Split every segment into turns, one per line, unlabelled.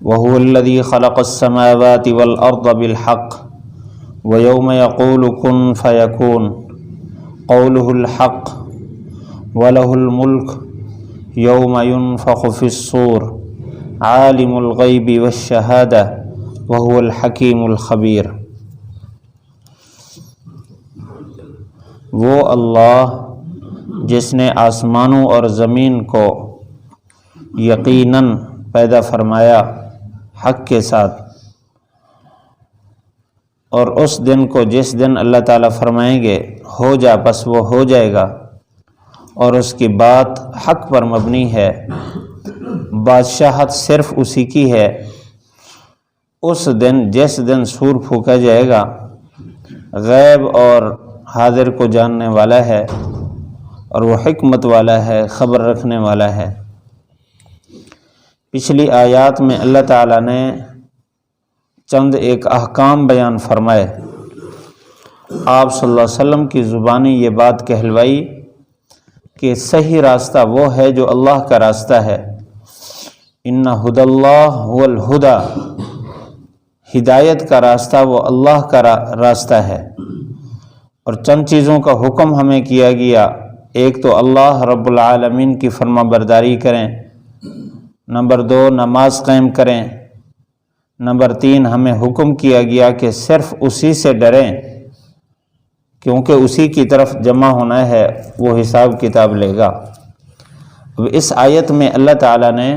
وهو الذي خلق السماوات والأرض بالحق ويوم يقول كن فيكون قوله الحق وله الملك يوم ينفخ في الصور عالم الغيب والشهادة وهو الحكيم الخبير۔ وہ اللہ جس نے آسمانوں اور زمین کو یقیناً پیدا فرمایا حق کے ساتھ، اور اس دن کو جس دن اللہ تعالیٰ فرمائیں گے ہو جا پس وہ ہو جائے گا، اور اس کی بات حق پر مبنی ہے، بادشاہت صرف اسی کی ہے۔ اس دن جس دن سور پھونکا جائے گا، غیب اور حاضر کو جاننے والا ہے، اور وہ حکمت والا ہے، خبر رکھنے والا ہے۔ پچھلی آیات میں اللہ تعالیٰ نے چند ایک احکام بیان فرمائے، آپ صلی اللہ علیہ وسلم کی زبانی یہ بات کہلوائی کہ صحیح راستہ وہ ہے جو اللہ کا راستہ ہے۔ ان ھدی اللہ ھو الھدی، ہدایت کا راستہ وہ اللہ کا راستہ ہے۔ اور چند چیزوں کا حکم ہمیں کیا گیا، ایک تو اللہ رب العالمین کی فرما برداری کریں، نمبر 2 نماز قائم کریں، نمبر 3 ہمیں حکم کیا گیا کہ صرف اسی سے ڈریں، کیونکہ اسی کی طرف جمع ہونا ہے، وہ حساب کتاب لے گا۔ اب اس آیت میں اللہ تعالیٰ نے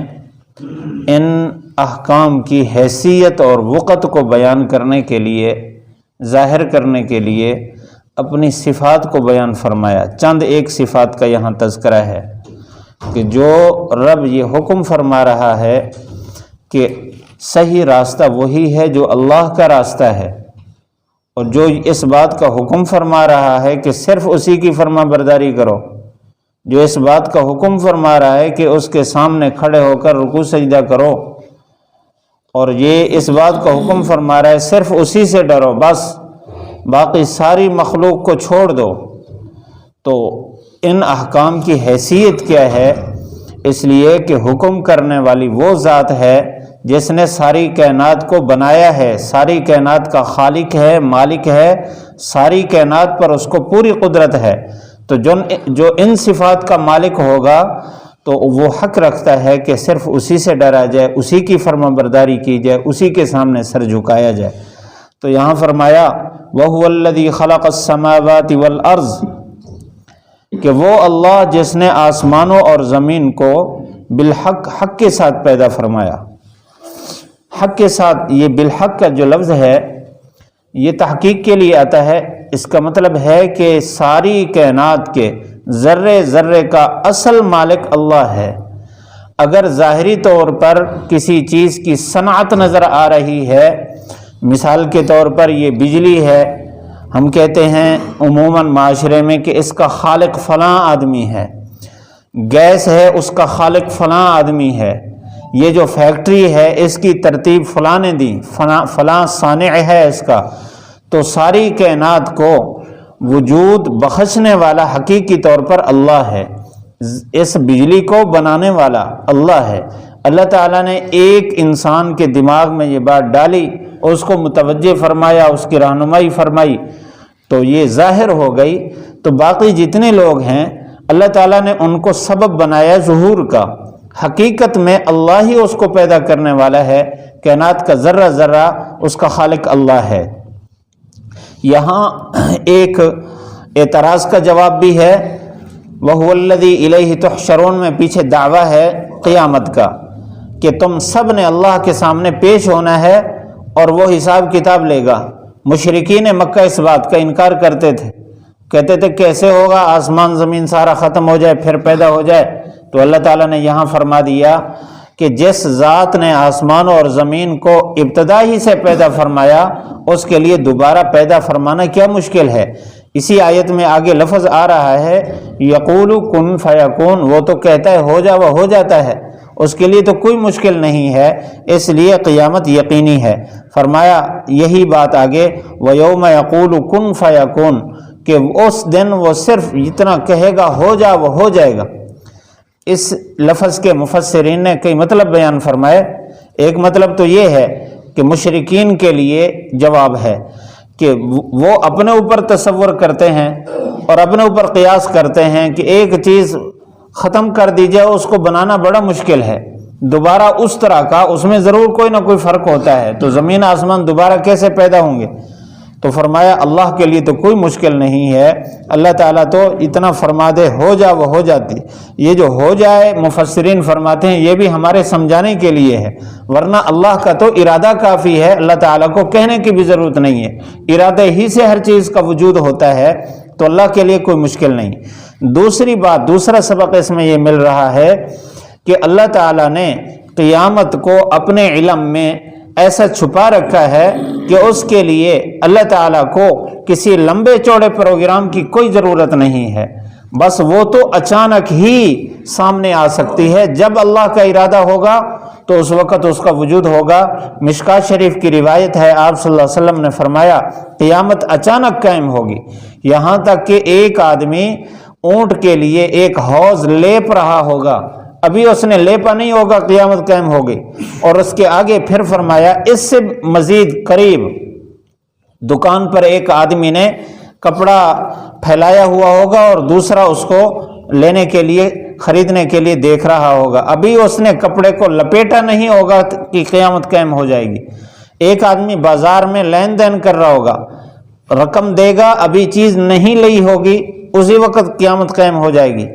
ان احکام کی حیثیت اور وقت کو بیان کرنے کے لیے، ظاہر کرنے کے لیے اپنی صفات کو بیان فرمایا۔ چند ایک صفات کا یہاں تذکرہ ہے کہ جو رب یہ حکم فرما رہا ہے کہ صحیح راستہ وہی ہے جو اللہ کا راستہ ہے، اور جو اس بات کا حکم فرما رہا ہے کہ صرف اسی کی فرما برداری کرو، جو اس بات کا حکم فرما رہا ہے کہ اس کے سامنے کھڑے ہو کر رکوع سجدہ کرو، اور یہ اس بات کا حکم فرما رہا ہے صرف اسی سے ڈرو، بس باقی ساری مخلوق کو چھوڑ دو، تو ان احکام کی حیثیت کیا ہے؟ اس لیے کہ حکم کرنے والی وہ ذات ہے جس نے ساری کائنات کو بنایا ہے، ساری کائنات کا خالق ہے، مالک ہے، ساری کائنات پر اس کو پوری قدرت ہے۔ تو جو ان صفات کا مالک ہوگا تو وہ حق رکھتا ہے کہ صرف اسی سے ڈرا جائے، اسی کی فرما برداری کی جائے، اسی کے سامنے سر جھکایا جائے۔ تو یہاں فرمایا وَهُوَ الَّذِي خَلَقَ السَّمَاوَاتِ وَالْأَرْضِ، کہ وہ اللہ جس نے آسمانوں اور زمین کو بالحق، حق کے ساتھ پیدا فرمایا۔ حق کے ساتھ، یہ بالحق کا جو لفظ ہے یہ تحقیق کے لیے آتا ہے، اس کا مطلب ہے کہ ساری کائنات کے ذرے ذرے کا اصل مالک اللہ ہے۔ اگر ظاہری طور پر کسی چیز کی صنعت نظر آ رہی ہے، مثال کے طور پر یہ بجلی ہے، ہم کہتے ہیں عموماً معاشرے میں کہ اس کا خالق فلاں آدمی ہے، گیس ہے اس کا خالق فلاں آدمی ہے، یہ جو فیکٹری ہے اس کی ترتیب فلاں نے دی، فلاں صانع ہے اس کا۔ تو ساری کائنات کو وجود بخشنے والا حقیقی طور پر اللہ ہے، اس بجلی کو بنانے والا اللہ ہے۔ اللہ تعالیٰ نے ایک انسان کے دماغ میں یہ بات ڈالی، اس کو متوجہ فرمایا، اس کی رہنمائی فرمائی، تو یہ ظاہر ہو گئی۔ تو باقی جتنے لوگ ہیں اللہ تعالیٰ نے ان کو سبب بنایا ظہور کا، حقیقت میں اللہ ہی اس کو پیدا کرنے والا ہے، کائنات کا ذرہ ذرہ اس کا خالق اللہ ہے۔ یہاں ایک اعتراض کا جواب بھی ہے، وَهُوَ الَّذِي إِلَيْهِ تُحْشَرُونَ میں پیچھے دعویٰ ہے قیامت کا کہ تم سب نے اللہ کے سامنے پیش ہونا ہے اور وہ حساب کتاب لے گا۔ مشرکین مکہ اس بات کا انکار کرتے تھے، کہتے تھے کیسے ہوگا، آسمان زمین سارا ختم ہو جائے پھر پیدا ہو جائے۔ تو اللہ تعالیٰ نے یہاں فرما دیا کہ جس ذات نے آسمان اور زمین کو ابتدا ہی سے پیدا فرمایا، اس کے لیے دوبارہ پیدا فرمانا کیا مشکل ہے۔ اسی آیت میں آگے لفظ آ رہا ہے یقول کن فیکون، وہ تو کہتا ہے ہو جا وہ ہو جاتا ہے، اس کے لیے تو کوئی مشکل نہیں ہے، اس لیے قیامت یقینی ہے۔ فرمایا یہی بات آگے وَيَوْمَ يَقُولُ كُن فَيَكُونُ، کہ اس دن وہ صرف اتنا کہے گا ہو جا وہ ہو جائے گا۔ اس لفظ کے مفسرین نے کئی مطلب بیان فرمائے۔ ایک مطلب تو یہ ہے کہ مشرکین کے لیے جواب ہے کہ وہ اپنے اوپر تصور کرتے ہیں اور اپنے اوپر قیاس کرتے ہیں کہ ایک چیز ختم کر دی جائے اس کو بنانا بڑا مشکل ہے، دوبارہ اس طرح کا اس میں ضرور کوئی نہ کوئی فرق ہوتا ہے، تو زمین آسمان دوبارہ کیسے پیدا ہوں گے؟ تو فرمایا اللہ کے لیے تو کوئی مشکل نہیں ہے، اللہ تعالیٰ تو اتنا فرما دے ہو جا وہ ہو جاتی۔ یہ جو ہو جائے مفسرین فرماتے ہیں یہ بھی ہمارے سمجھانے کے لیے ہے، ورنہ اللہ کا تو ارادہ کافی ہے، اللہ تعالیٰ کو کہنے کی بھی ضرورت نہیں ہے، ارادے ہی سے ہر چیز کا وجود ہوتا ہے، تو اللہ کے لیے کوئی مشکل نہیں۔ دوسری بات، دوسرا سبق اس میں یہ مل رہا ہے کہ اللہ تعالیٰ نے قیامت کو اپنے علم میں ایسا چھپا رکھا ہے کہ اس کے لیے اللہ تعالیٰ کو کسی لمبے چوڑے پروگرام کی کوئی ضرورت نہیں ہے، بس وہ تو اچانک ہی سامنے آ سکتی ہے، جب اللہ کا ارادہ ہوگا تو اس وقت اس کا وجود ہوگا۔ مشکات شریف کی روایت ہے، آپ صلی اللہ علیہ وسلم نے فرمایا قیامت اچانک قائم ہوگی، یہاں تک کہ ایک آدمی اونٹ کے لیے ایک حوض لیپ رہا ہوگا، ابھی اس نے لیپا نہیں ہوگا قیامت قائم ہوگی، اور اس کے آگے پھر فرمایا اس سے مزید قریب دکان پر ایک آدمی نے کپڑا پھیلایا ہوا ہوگا اور دوسرا اس کو لینے کے لیے خریدنے کے لیے دیکھ رہا ہوگا، ابھی اس نے کپڑے کو لپیٹا نہیں ہوگا کہ قیامت قائم ہو جائے گی۔ ایک آدمی بازار میں لین دین کر رہا ہوگا، رقم دے گا، ابھی چیز نہیں لی ہوگی، اسی وقت قیامت قائم ہو جائے گی۔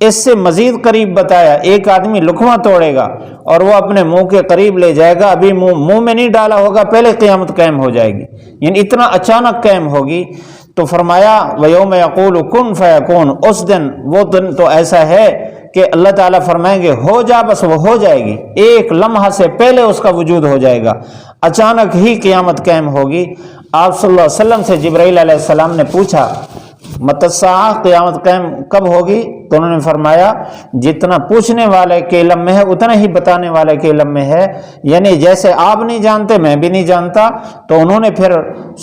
اس سے مزید قریب بتایا ایک آدمی لقمہ توڑے گا اور وہ اپنے منہ کے قریب لے جائے گا، ابھی منہ میں نہیں ڈالا ہوگا، پہلے قیامت قائم ہو جائے گی، یعنی اتنا اچانک قائم ہوگی۔ تو فرمایا وَيَوْمَ يَقُولُ كُن فَيَكُونُ، اس دن، وہ دن تو ایسا ہے کہ اللہ تعالیٰ فرمائیں گے ہو جا، بس وہ ہو جائے گی، ایک لمحہ سے پہلے اس کا وجود ہو جائے گا، اچانک ہی قیامت قائم ہوگی۔ آپ صلی اللہ علیہ وسلم سے جبرائیل علیہ السلام نے پوچھا متی الساعہ، قیامت قائم کب ہوگی؟ تو انہوں نے فرمایا جتنا پوچھنے والے کے علم میں ہے اتنا ہی بتانے والے کے علم میں ہے، یعنی جیسے آپ نہیں جانتے میں بھی نہیں جانتا۔ تو انہوں نے پھر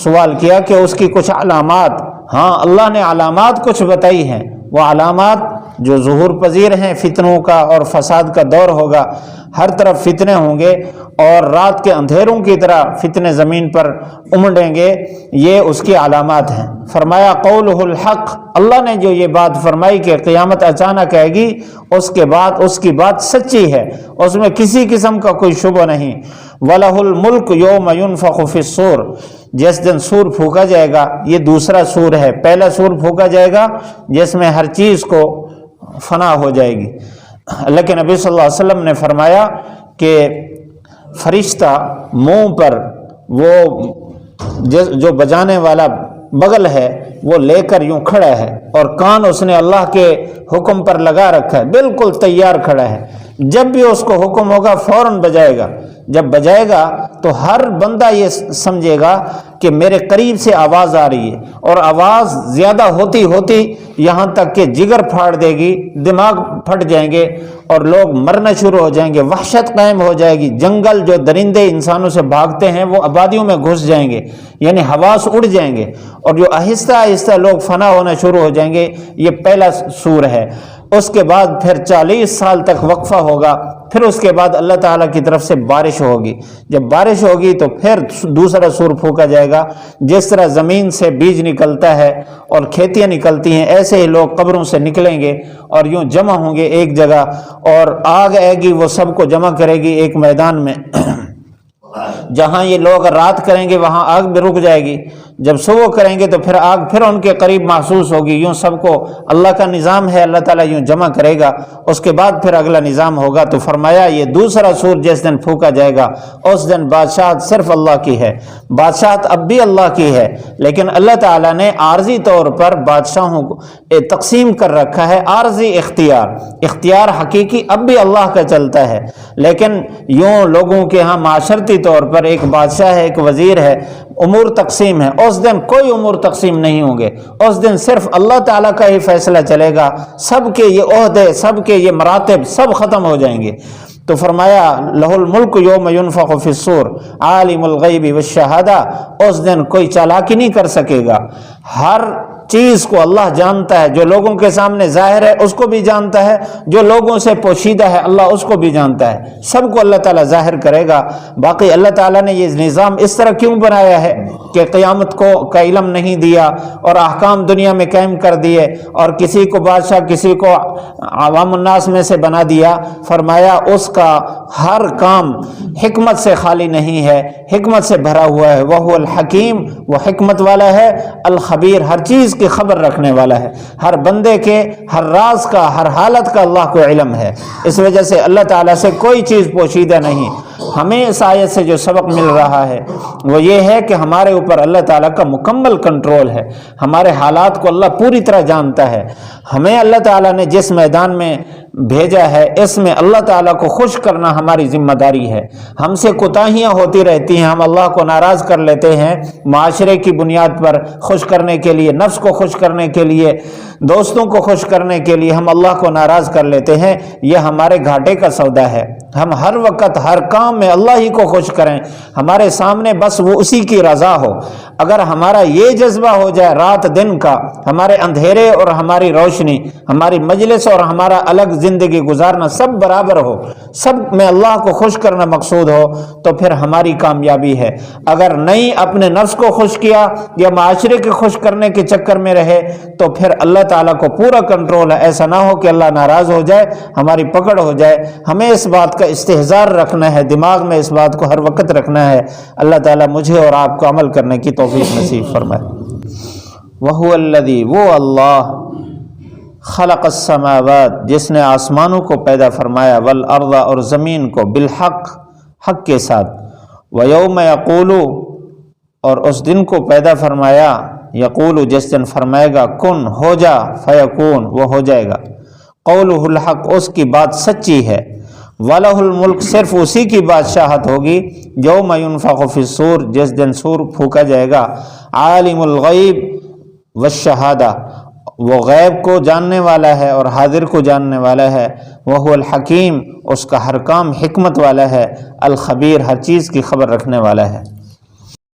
سوال کیا کہ اس کی کچھ علامات، ہاں اللہ نے علامات کچھ بتائی ہیں، وہ علامات جو ظہور پذیر ہیں، فتنوں کا اور فساد کا دور ہوگا، ہر طرف فتنے ہوں گے اور رات کے اندھیروں کی طرح فتنے زمین پر امڑیں گے، یہ اس کی علامات ہیں۔ فرمایا قولہ الحق، اللہ نے جو یہ بات فرمائی کہ قیامت اچانک آئے گی، اس کے بعد اس کی بات سچی ہے، اس میں کسی قسم کا کوئی شبہ نہیں۔ وَلَهُ الْمُلْكُ يَوْمَ يُنْفَخُ فِي الصُّورِ، جس دن سور پھونکا جائے گا، یہ دوسرا سور ہے، پہلا سور پھونکا جائے گا جس میں ہر چیز کو فنا ہو جائے گی۔ لیکن نبی صلی اللہ علیہ وسلم نے فرمایا کہ فرشتہ منہ پر وہ جو بجانے والا بغل ہے وہ لے کر یوں کھڑا ہے، اور کان اس نے اللہ کے حکم پر لگا رکھا ہے، بالکل تیار کھڑا ہے، جب بھی اس کو حکم ہوگا فوراً بجائے گا۔ جب بجائے گا تو ہر بندہ یہ سمجھے گا کہ میرے قریب سے آواز آ رہی ہے، اور آواز زیادہ ہوتی ہوتی یہاں تک کہ جگر پھاڑ دے گی، دماغ پھٹ جائیں گے اور لوگ مرنا شروع ہو جائیں گے، وحشت قائم ہو جائے گی، جنگل جو درندے انسانوں سے بھاگتے ہیں وہ آبادیوں میں گھس جائیں گے، یعنی حواس اڑ جائیں گے، اور جو آہستہ آہستہ لوگ فنا ہونا شروع ہو جائیں گے۔ یہ پہلا سور ہے۔ اس کے بعد پھر 40 سال تک وقفہ ہوگا، پھر اس کے بعد اللہ تعالیٰ کی طرف سے بارش ہوگی، جب بارش ہوگی تو پھر دوسرا سور پھونکا جائے گا۔ جس طرح زمین سے بیج نکلتا ہے اور کھیتیاں نکلتی ہیں، ایسے ہی لوگ قبروں سے نکلیں گے اور یوں جمع ہوں گے ایک جگہ، اور آگ آئے گی وہ سب کو جمع کرے گی ایک میدان میں۔ جہاں یہ لوگ رات کریں گے وہاں آگ بھی رک جائے گی، جب صبح کریں گے تو پھر آگ پھر ان کے قریب محسوس ہوگی، یوں سب کو اللہ کا نظام ہے، اللہ تعالیٰ یوں جمع کرے گا، اس کے بعد پھر اگلا نظام ہوگا۔ تو فرمایا یہ دوسرا سور جس دن پھونکا جائے گا اس دن بادشاہت صرف اللہ کی ہے، بادشاہت اب بھی اللہ کی ہے، لیکن اللہ تعالیٰ نے عارضی طور پر بادشاہوں کو تقسیم کر رکھا ہے، عارضی اختیار حقیقی اب بھی اللہ کا چلتا ہے، لیکن یوں لوگوں کے ہاں معاشرتی طور پر ایک بادشاہ ہے، ایک وزیر ہے، امور تقسیم ہے۔ اس دن کوئی امور تقسیم نہیں ہوں گے، اس دن صرف اللہ تعالیٰ کا ہی فیصلہ چلے گا، سب کے یہ عہدے، سب کے یہ مراتب سب ختم ہو جائیں گے۔ تو فرمایا لہ الملک یوم ینفخ فی الصور عالم الغیب والشہادہ، اس دن کوئی چالاکی نہیں کر سکے گا، ہر چیز کو اللہ جانتا ہے، جو لوگوں کے سامنے ظاہر ہے اس کو بھی جانتا ہے، جو لوگوں سے پوشیدہ ہے اللہ اس کو بھی جانتا ہے، سب کو اللہ تعالیٰ ظاہر کرے گا۔ باقی اللہ تعالیٰ نے یہ نظام اس طرح کیوں بنایا ہے کہ قیامت کو کا علم نہیں دیا اور احکام دنیا میں قائم کر دیے اور کسی کو بادشاہ کسی کو عوام الناس میں سے بنا دیا؟ فرمایا اس کا ہر کام حکمت سے خالی نہیں ہے، حکمت سے بھرا ہوا ہے۔ وہ الحکیم، وہ حکمت والا ہے، الخبیر، ہر چیز کی خبر رکھنے والا ہے، ہر بندے کے ہر راز کا ہر حالت کا اللہ کو علم ہے۔ اس وجہ سے اللہ تعالیٰ سے کوئی چیز پوشیدہ نہیں۔ ہمیں اس آیت سے جو سبق مل رہا ہے وہ یہ ہے کہ ہمارے اوپر اللہ تعالیٰ کا مکمل کنٹرول ہے، ہمارے حالات کو اللہ پوری طرح جانتا ہے۔ ہمیں اللہ تعالیٰ نے جس میدان میں بھیجا ہے اس میں اللہ تعالیٰ کو خوش کرنا ہماری ذمہ داری ہے۔ ہم سے کوتاہیاں ہوتی رہتی ہیں، ہم اللہ کو ناراض کر لیتے ہیں، معاشرے کی بنیاد پر خوش کرنے کے لیے، نفس کو خوش کرنے کے لیے، دوستوں کو خوش کرنے کے لیے ہم اللہ کو ناراض کر لیتے ہیں۔ یہ ہمارے گھاٹے کا سودا ہے۔ ہم ہر وقت ہر کام میں اللہ ہی کو خوش کریں، ہمارے سامنے بس وہ اسی کی رضا ہو۔ اگر ہمارا یہ جذبہ ہو جائے رات دن کا، ہمارے اندھیرے اور ہماری روشنی، ہماری مجلس اور ہمارا الگ زندگی گزارنا سب برابر ہو، سب میں اللہ کو خوش کرنا مقصود ہو، تو پھر ہماری کامیابی ہے۔ اگر نہیں اپنے نفس کو خوش کیا یا معاشرے کے خوش کرنے کے چکر میں رہے تو پھر اللہ تعالیٰ کو پورا کنٹرول ہے۔ ایسا نہ ہو کہ اللہ ناراض ہو جائے، ہماری پکڑ ہو جائے۔ ہمیں اس بات کا استحضار رکھنا ہے، دماغ میں اس بات کو ہر وقت رکھنا ہے۔ اللہ تعالیٰ مجھے اور آپ کو عمل کرنے کی توفیق نصیب فرمائے۔ وَهُوَ الَّذِي، وہ اللہ، خلق السماوات، جس نے آسمانوں کو پیدا فرمایا، والارض، اور زمین کو، بالحق، حق کے ساتھ، ویوم یقول، اور اس دن کو پیدا فرمایا، یقول، جس دن فرمائے گا کن، ہو جا، فیکون، وہ ہو جائے گا، قولہ الحق، اس کی بات سچی ہے، وَلَهُ الْمُلْک، صرف اسی کی بادشاہت ہوگی، یوم ينفخ فی الصور، جس دن سور پھونکا جائے گا، عالم الغیب والشہادہ، وہ غیب کو جاننے والا ہے اور حاضر کو جاننے والا ہے، وَهُوَ الحکیم، اس کا ہر کام حکمت والا ہے، الخبیر، ہر چیز کی خبر رکھنے والا ہے۔